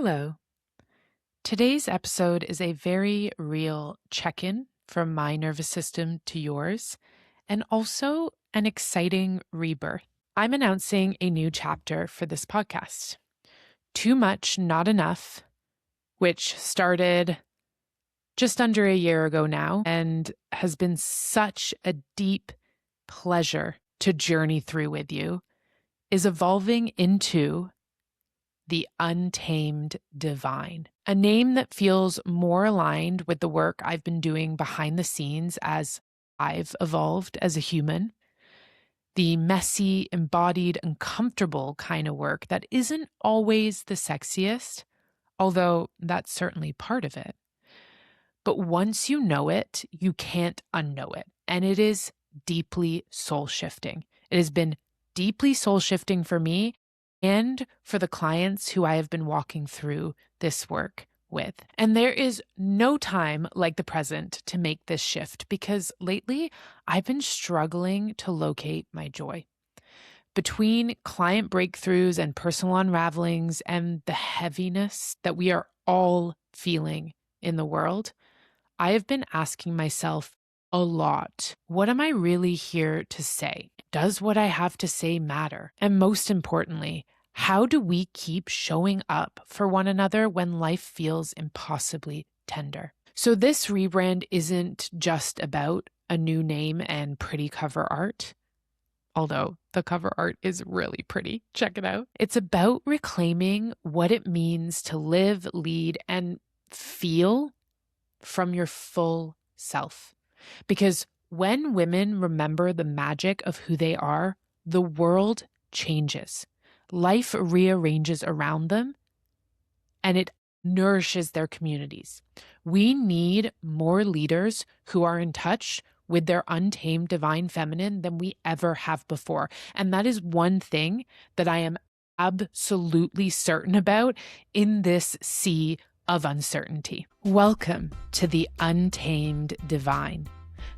Hello. Today's episode is a very real check-in from my nervous system to yours, and also an exciting rebirth. I'm announcing a new chapter for this podcast. Too Much, Not Enough, which started just under a year ago now and has been such a deep pleasure to journey through with you, is evolving into the Untamed Divine, a name that feels more aligned with the work I've been doing behind the scenes as I've evolved as a human. The messy, embodied, uncomfortable kind of work that isn't always the sexiest, although that's certainly part of it. But once you know it, you can't unknow it. And it is deeply soul shifting. It has been deeply soul shifting for me and for the clients who I have been walking through this work with. And there is no time like the present to make this shift because lately I've been struggling to locate my joy. Between client breakthroughs and personal unravelings and the heaviness that we are all feeling in the world, I have been asking myself a lot, what am I really here to say? Does what I have to say matter? And most importantly, how do we keep showing up for one another when life feels impossibly tender? So this rebrand isn't just about a new name and pretty cover art, although the cover art is really pretty. Check it out. It's about reclaiming what it means to live, lead, and feel from your full self. Because when women remember the magic of who they are, the world changes. Life rearranges around them and it nourishes their communities. We need more leaders who are in touch with their untamed divine feminine than we ever have before. And that is one thing that I am absolutely certain about in this sea of uncertainty. Welcome to the Untamed Divine,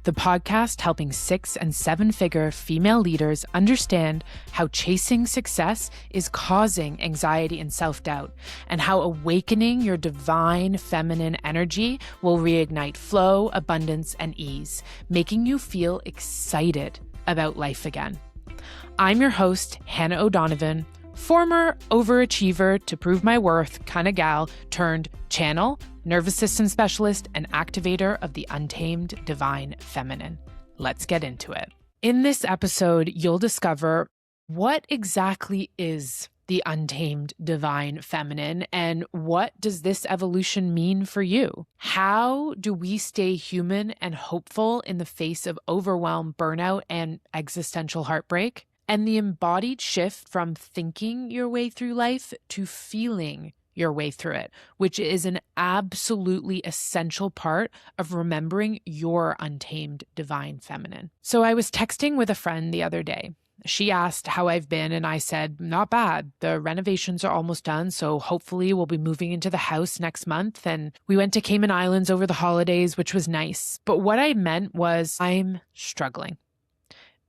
the podcast helping 6- and 7-figure female leaders understand how chasing success is causing anxiety and self-doubt, and how awakening your divine feminine energy will reignite flow, abundance, and ease, making you feel excited about life again. I'm your host, Hannah O'Donovan, former overachiever to prove my worth kind of gal turned channel, nervous system specialist, and activator of the Untamed Divine Feminine. Let's get into it. In this episode, you'll discover what exactly is the Untamed Divine Feminine and what does this evolution mean for you? How do we stay human and hopeful in the face of overwhelm, burnout, and existential heartbreak? And the embodied shift from thinking your way through life to feeling your way through it, which is an absolutely essential part of remembering your untamed divine feminine. So I was texting with a friend the other day. She asked how I've been, and I said, not bad. The renovations are almost done, so hopefully we'll be moving into the house next month. And we went to Cayman Islands over the holidays, which was nice. But what I meant was I'm struggling.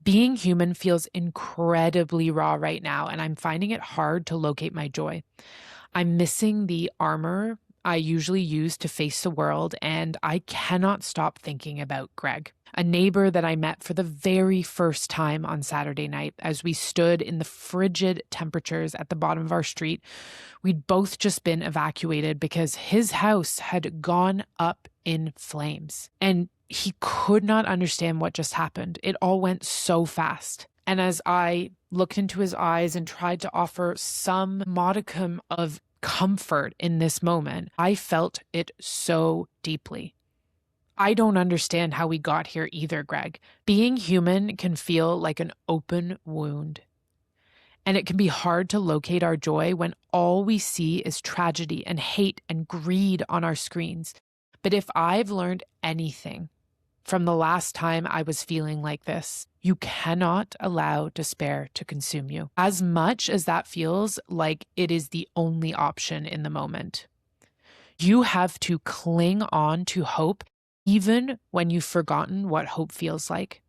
Being human feels incredibly raw right now, and I'm finding it hard to locate my joy. I'm missing the armor I usually use to face the world, and I cannot stop thinking about Greg, a neighbor that I met for the very first time on Saturday night as we stood in the frigid temperatures at the bottom of our street. We'd both just been evacuated because his house had gone up in flames, and he could not understand what just happened. It all went so fast. And as I looked into his eyes and tried to offer some modicum of comfort in this moment, I felt it so deeply. I don't understand how we got here either, Greg. Being human can feel like an open wound. And it can be hard to locate our joy when all we see is tragedy and hate and greed on our screens. But if I've learned anything from the last time I was feeling like this, you cannot allow despair to consume you, as much as that feels like it is the only option in the moment. You have to cling on to hope even when you've forgotten what hope feels like.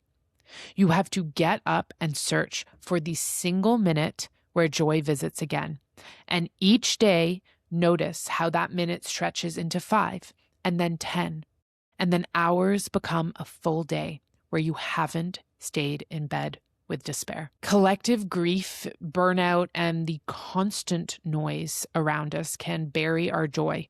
You have to get up and search for the single minute where joy visits again. And each day, Notice how that minute stretches into 5 and then 10, and then hours become a full day where you haven't stayed in bed with despair. Collective grief, burnout, and the constant noise around us can bury our joy.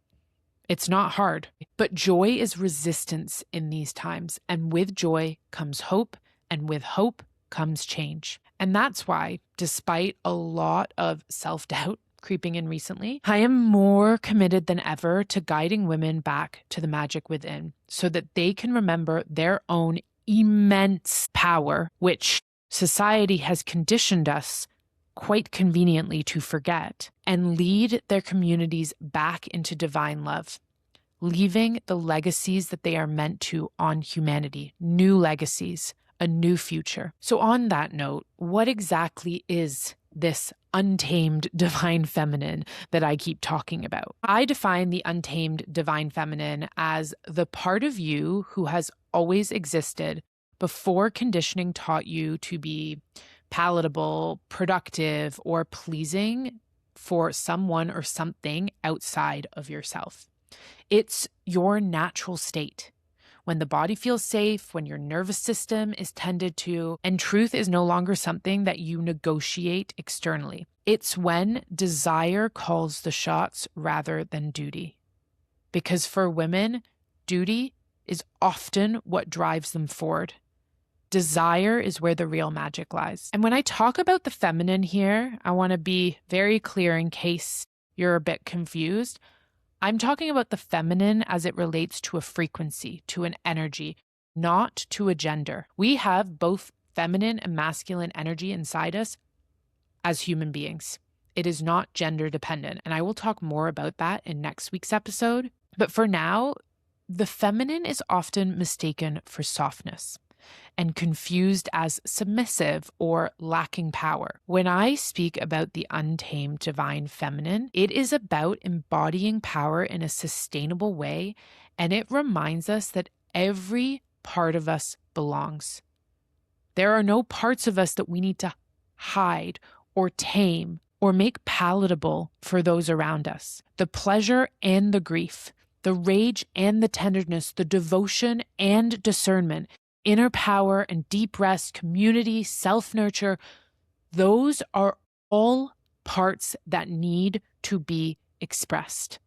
It's not hard, but joy is resistance in these times. And with joy comes hope, and with hope comes change. And that's why, despite a lot of self-doubt creeping in recently, I am more committed than ever to guiding women back to the magic within so that they can remember their own immense power, which society has conditioned us quite conveniently to forget, and lead their communities back into divine love, leaving the legacies that they are meant to on humanity, new legacies, a new future. So on that note, what exactly is this untamed divine feminine that I keep talking about? I define the untamed divine feminine as the part of you who has always existed before conditioning taught you to be palatable, productive, or pleasing for someone or something outside of yourself. It's your natural state. When the body feels safe, when your nervous system is tended to, and truth is no longer something that you negotiate externally. It's when desire calls the shots rather than duty. Because for women, duty is often what drives them forward. Desire is where the real magic lies. And when I talk about the feminine here, I want to be very clear in case you're a bit confused. I'm talking about the feminine as it relates to a frequency, to an energy, not to a gender. We have both feminine and masculine energy inside us as human beings. It is not gender dependent. And I will talk more about that in next week's episode. But for now, the feminine is often mistaken for softness and confused as submissive or lacking power. When I speak about the untamed divine feminine, it is about embodying power in a sustainable way, and it reminds us that every part of us belongs. There are no parts of us that we need to hide or tame or make palatable for those around us. The pleasure and the grief, the rage and the tenderness, the devotion and discernment, inner power and deep rest, community, self-nurture, those are all parts that need to be expressed.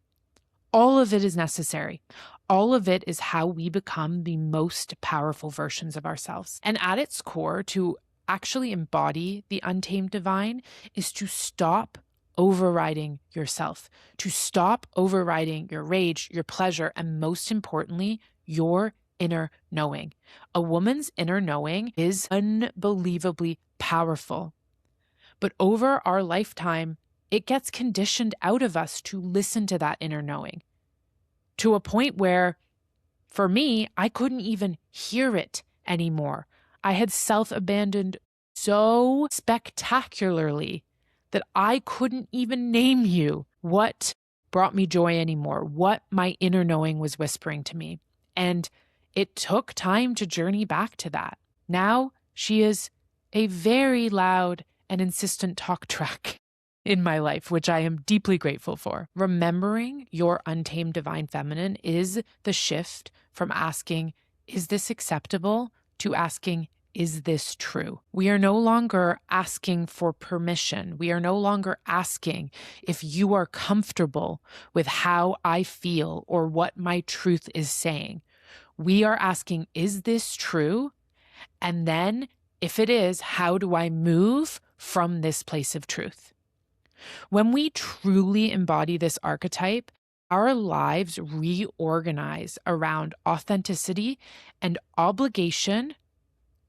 All of it is necessary. All of it is how we become the most powerful versions of ourselves. And at its core, to actually embody the untamed divine is to stop overriding yourself, to stop overriding your rage, your pleasure, and most importantly, your inner knowing. A woman's inner knowing is unbelievably powerful. But over our lifetime, it gets conditioned out of us to listen to that inner knowing to a point where, for me, I couldn't even hear it anymore. I had self-abandoned so spectacularly that I couldn't even name you what brought me joy anymore, what my inner knowing was whispering to me. And it took time to journey back to that. Now she is a very loud and insistent talk track in my life, which I am deeply grateful for. Remembering your untamed divine feminine is the shift from asking, is this acceptable, to asking, is this true? We are no longer asking for permission. We are no longer asking if you are comfortable with how I feel or what my truth is saying. We are asking, is this true? And then, if it is, how do I move from this place of truth? When we truly embody this archetype, our lives reorganize around authenticity, and obligation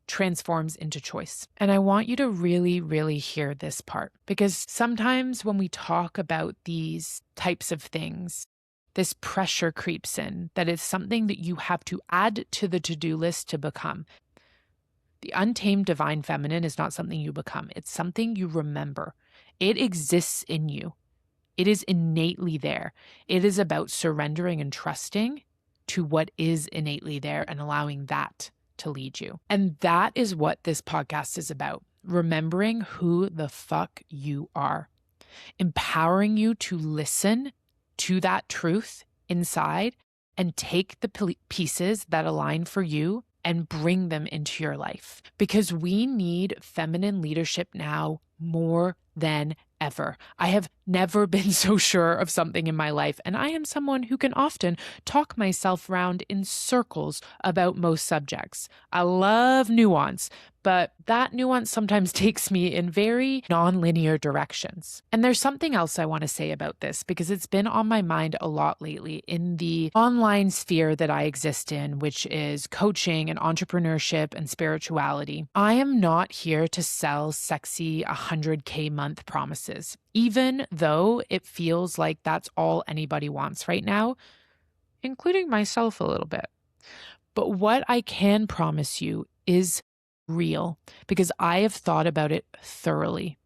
transforms into choice. And I want you to really, really hear this part, because sometimes when we talk about these types of things, this pressure creeps in that is something that you have to add to the to-do list to become. The untamed divine feminine is not something you become. It's something you remember. It exists in you. It is innately there. It is about surrendering and trusting to what is innately there and allowing that to lead you. And that is what this podcast is about. Remembering who the fuck you are. Empowering you to listen to that truth inside and take the pieces that align for you and bring them into your life. Because we need feminine leadership now more than ever. I have never been so sure of something in my life, and I am someone who can often talk myself around in circles about most subjects. I love nuance, but that nuance sometimes takes me in very non-linear directions. And there's something else I want to say about this because it's been on my mind a lot lately in the online sphere that I exist in, which is coaching and entrepreneurship and spirituality. I am not here to sell sexy 100K month promises, even though it feels like that's all anybody wants right now, including myself a little bit. But what I can promise you is real because I have thought about it thoroughly.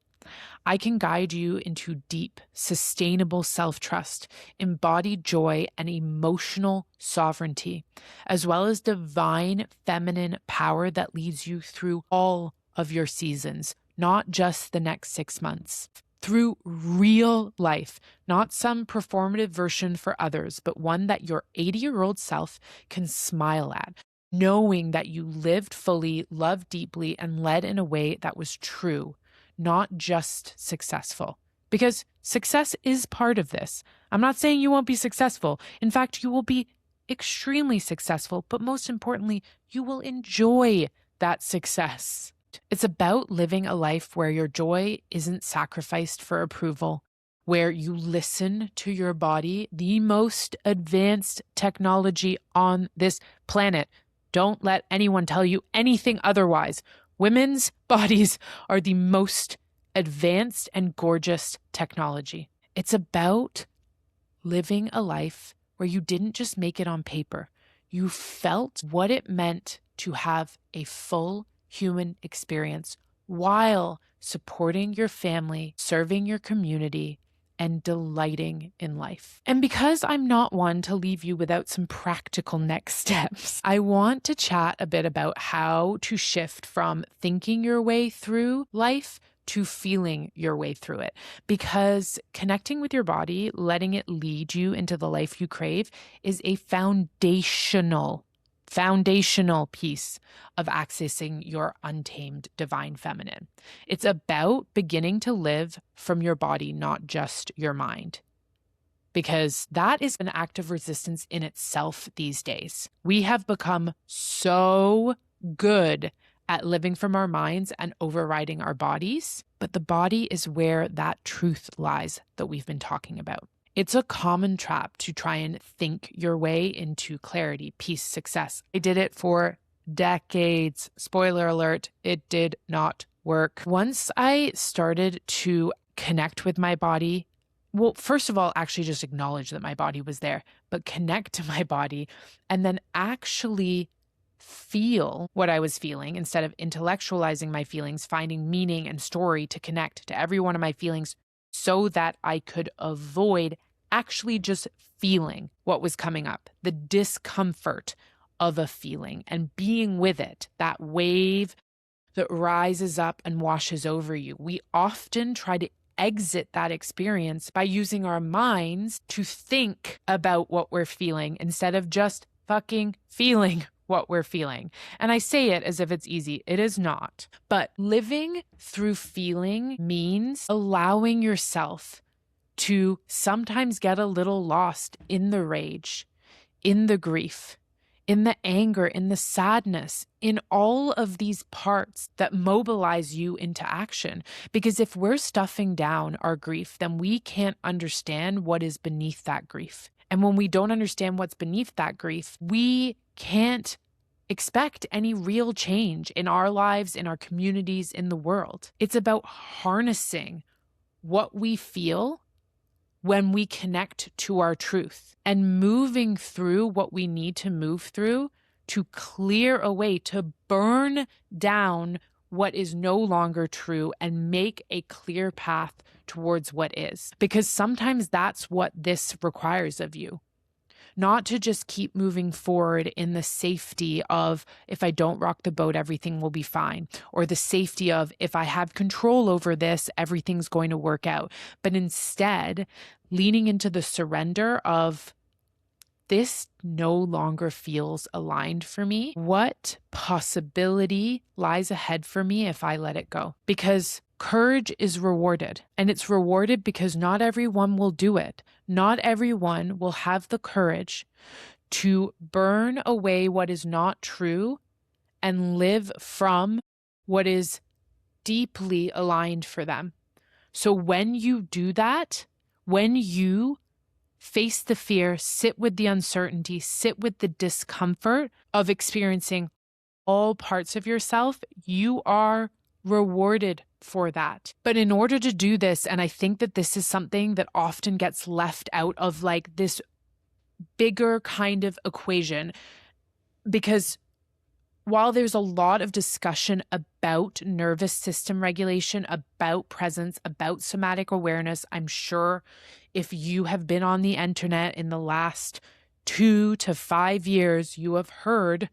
I can guide you into deep, sustainable self-trust, embodied joy, and emotional sovereignty, as well as divine feminine power that leads you through all of your seasons, not just the next 6 months. Through real life, not some performative version for others, but one that your 80-year-old self can smile at, knowing that you lived fully, loved deeply, and led in a way that was true, not just successful. Because success is part of this. I'm not saying you won't be successful. In fact, you will be extremely successful, but most importantly, you will enjoy that success. It's about living a life where your joy isn't sacrificed for approval, where you listen to your body, the most advanced technology on this planet. Don't let anyone tell you anything otherwise. Women's bodies are the most advanced and gorgeous technology. It's about living a life where you didn't just make it on paper. You felt what it meant to have a full human experience while supporting your family, serving your community, and delighting in life. And because I'm not one to leave you without some practical next steps, I want to chat a bit about how to shift from thinking your way through life to feeling your way through it. Because connecting with your body, letting it lead you into the life you crave, is a foundational piece of accessing your untamed divine feminine. It's about beginning to live from your body, not just your mind. Because that is an act of resistance in itself these days. We have become so good at living from our minds and overriding our bodies, but the body is where that truth lies that we've been talking about. It's a common trap to try and think your way into clarity, peace, success. I did it for decades. Spoiler alert, it did not work. Once I started to connect with my body, well, first of all, actually just acknowledge that my body was there, but connect to my body and then actually feel what I was feeling instead of intellectualizing my feelings, finding meaning and story to connect to every one of my feelings so that I could avoid actually just feeling what was coming up, the discomfort of a feeling and being with it, that wave that rises up and washes over you. We often try to exit that experience by using our minds to think about what we're feeling instead of just fucking feeling what we're feeling. And I say it as if it's easy. It is not. But living through feeling means allowing yourself to sometimes get a little lost in the rage, in the grief, in the anger, in the sadness, in all of these parts that mobilize you into action. Because if we're stuffing down our grief, then we can't understand what is beneath that grief. And when we don't understand what's beneath that grief, we can't expect any real change in our lives, in our communities, in the world. It's about harnessing what we feel when we connect to our truth and moving through what we need to move through to clear a way, to burn down what is no longer true and make a clear path towards what is. Because sometimes that's what this requires of you. not to just keep moving forward in the safety of, if I don't rock the boat, everything will be fine, or the safety of, if I have control over this, everything's going to work out. But instead, leaning into the surrender of, this no longer feels aligned for me. What possibility lies ahead for me if I let it go? Because courage is rewarded, and it's rewarded because not everyone will do it. Not everyone will have the courage to burn away what is not true and live from what is deeply aligned for them. So when you do that, when you face the fear, sit with the uncertainty, sit with the discomfort of experiencing all parts of yourself, you are rewarded for that. But in order to do this, and I think that this is something that often gets left out of like this bigger kind of equation, because while there's a lot of discussion about nervous system regulation, about presence, about somatic awareness, I'm sure if you have been on the internet in the last 2 to 5 years, you have heard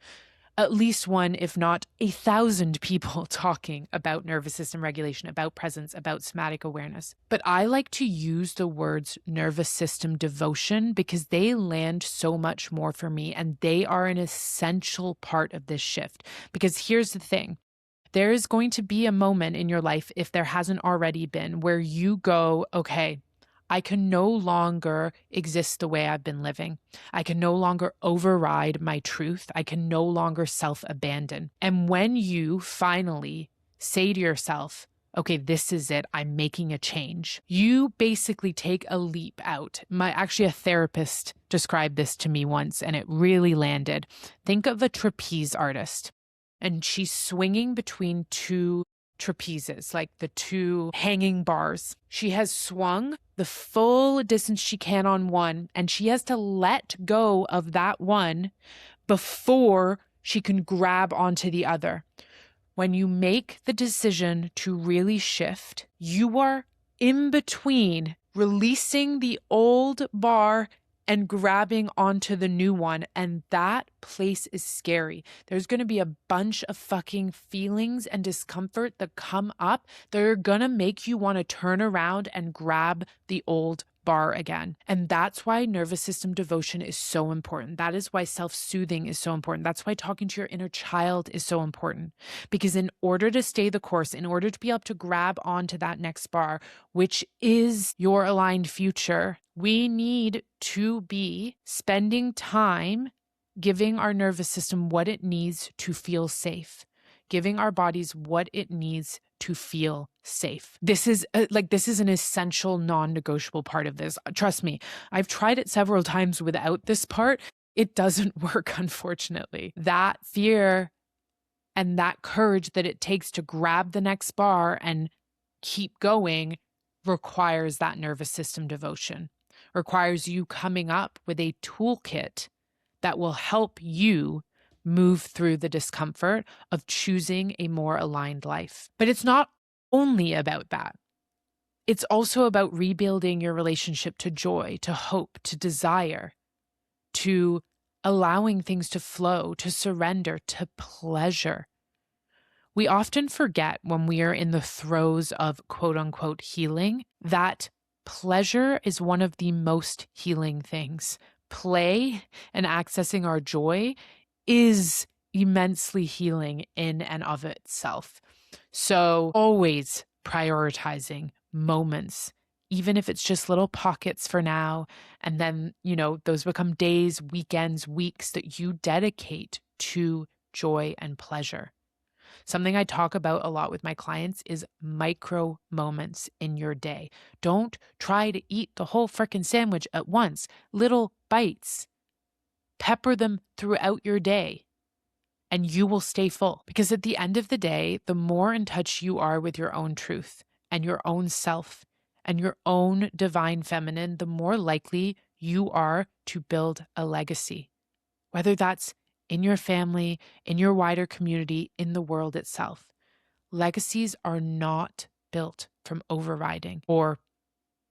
at least one, if not 1,000 people talking about nervous system regulation, about presence, about somatic awareness. But I like to use the words nervous system devotion because they land so much more for me, and they are an essential part of this shift. Because here's the thing. There is going to be a moment in your life, if there hasn't already been, where you go, okay, I can no longer exist the way I've been living. I can no longer override my truth. I can no longer self-abandon. And when you finally say to yourself, okay, this is it, I'm making a change, you basically take a leap out. Actually, a therapist described this to me once, and it really landed. Think of a trapeze artist, and she's swinging between two trapezes, like the two hanging bars. She has swung the full distance she can on one, and she has to let go of that one before she can grab onto the other. When you make the decision to really shift, you are in between releasing the old bar and grabbing onto the new one. And that place is scary. There's going to be a bunch of fucking feelings and discomfort that come up that are going to make you want to turn around and grab the old bar again. And that's why nervous system devotion is so important. That is why self-soothing is so important. That's why talking to your inner child is so important. Because in order to stay the course, in order to be able to grab onto that next bar, which is your aligned future, we need to be spending time giving our nervous system what it needs to feel safe, giving our bodies what it needs to feel safe. This is an essential non-negotiable part of this. Trust me, I've tried it several times without this part. It doesn't work, unfortunately. That fear and that courage that it takes to grab the next bar and keep going requires that nervous system devotion, requires you coming up with a toolkit that will help you move through the discomfort of choosing a more aligned life. But it's not only about that. It's also about rebuilding your relationship to joy, to hope, to desire, to allowing things to flow, to surrender, to pleasure. We often forget when we are in the throes of quote unquote healing that pleasure is one of the most healing things. Play and accessing our joy is immensely healing in and of itself. So always prioritizing moments, even if it's just little pockets for now. And then, those become days, weekends, weeks that you dedicate to joy and pleasure. Something I talk about a lot with my clients is micro moments in your day. Don't try to eat the whole frickin' sandwich at once. Little bites. Pepper them throughout your day, and you will stay full. Because at the end of the day, the more in touch you are with your own truth and your own self and your own divine feminine, the more likely you are to build a legacy. Whether that's in your family, in your wider community, in the world itself. Legacies are not built from overriding or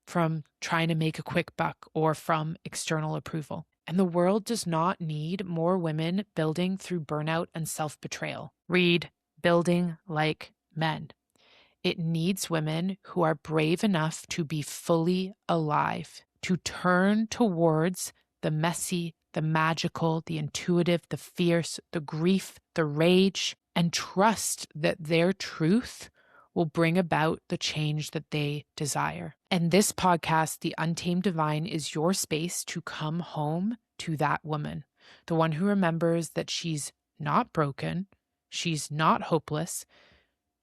from trying to make a quick buck or from external approval. And the world does not need more women building through burnout and self-betrayal. Read Building Like Men. It needs women who are brave enough to be fully alive, to turn towards the messy, the magical, the intuitive, the fierce, the grief, the rage, and trust that their truth will bring about the change that they desire. And this podcast, The Untamed Divine, is your space to come home to that woman, the one who remembers that she's not broken, she's not hopeless,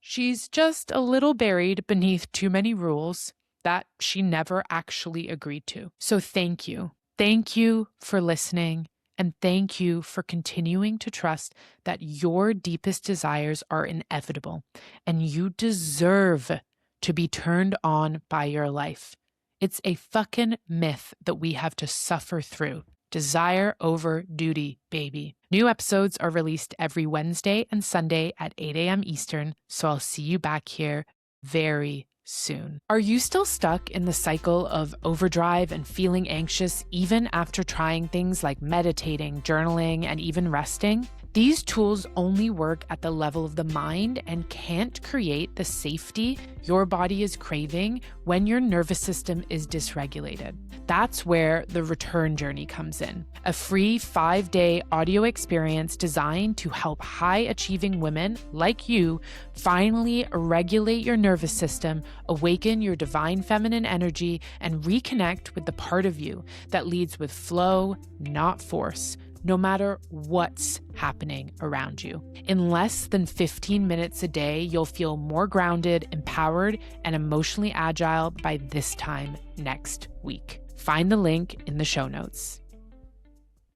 she's just a little buried beneath too many rules that she never actually agreed to. So thank you. Thank you for listening. And thank you for continuing to trust that your deepest desires are inevitable and you deserve to be turned on by your life. It's a fucking myth that we have to suffer through. Desire over duty, baby. New episodes are released every Wednesday and Sunday at 8 a.m. Eastern, so I'll see you back here very soon. Are you still stuck in the cycle of overdrive and feeling anxious even after trying things like meditating, journaling, and even resting? These tools only work at the level of the mind and can't create the safety your body is craving when your nervous system is dysregulated. That's where the return journey comes in. A free 5-day audio experience designed to help high-achieving women like you finally regulate your nervous system, awaken your divine feminine energy, and reconnect with the part of you that leads with flow, not force, no matter what's happening around you. In less than 15 minutes a day, you'll feel more grounded, empowered, and emotionally agile by this time next week. Find the link in the show notes.